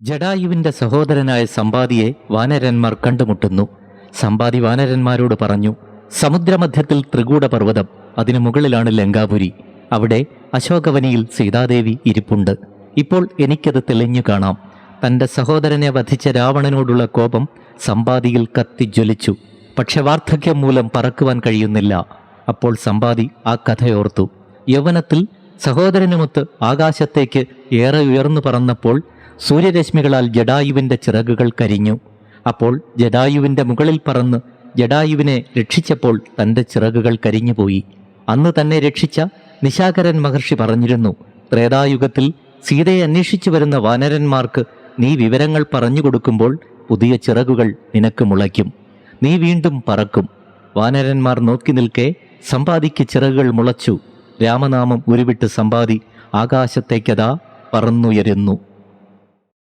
ജടായുവിന്റെ സഹോദരനായ സമ്പാദിയെ വാനരന്മാർ കണ്ടുമുട്ടുന്നു. സമ്പാദി വാനരന്മാരോട് പറഞ്ഞു, സമുദ്രമധ്യത്തിൽ ത്രികൂടപർവ്വതം, അതിനു മുകളിലാണ് ലങ്കാപുരി. അവിടെ അശോകവനിയിൽ സീതാദേവി ഇരിപ്പുണ്ട്. ഇപ്പോൾ എനിക്കത് തെളിഞ്ഞു കാണാം. തൻ്റെ സഹോദരനെ വധിച്ച രാവണനോടുള്ള കോപം സമ്പാദിയിൽ കത്തിജ്വലിച്ചു. പക്ഷെ വാർദ്ധക്യം മൂലം പറക്കുവാൻ കഴിയുന്നില്ല. അപ്പോൾ സമ്പാദി ആ കഥയോർത്തു. യൗവനത്തിൽ സഹോദരനുമൊത്ത് ആകാശത്തേക്ക് ഏറെ ഉയർന്നു പറന്നപ്പോൾ സൂര്യരശ്മികളാൽ ജടായുവിൻ്റെ ചിറകുകൾ കരിഞ്ഞു. അപ്പോൾ ജടായുവിൻ്റെ മുകളിൽ പറന്ന് ജടായുവിനെ രക്ഷിച്ചപ്പോൾ തൻ്റെ ചിറകുകൾ കരിഞ്ഞുപോയി. അന്ന് തന്നെ രക്ഷിച്ച നിശാകരൻ മഹർഷി പറഞ്ഞിരുന്നു, ത്രേതായുഗത്തിൽ സീതയെ അന്വേഷിച്ചു വരുന്ന വാനരന്മാർക്ക് നീ വിവരങ്ങൾ പറഞ്ഞു കൊടുക്കുമ്പോൾ പുതിയ ചിറകുകൾ നിനക്ക് മുളയ്ക്കും, നീ വീണ്ടും പറക്കും. വാനരന്മാർ നോക്കി നിൽക്കെ സമ്പാദിക്ക് ചിറകുകൾ മുളച്ചു. രാമനാമം ഉരുവിട്ട് സമ്പാദി ആകാശത്തേക്കതാ പറന്നുയരുന്നു.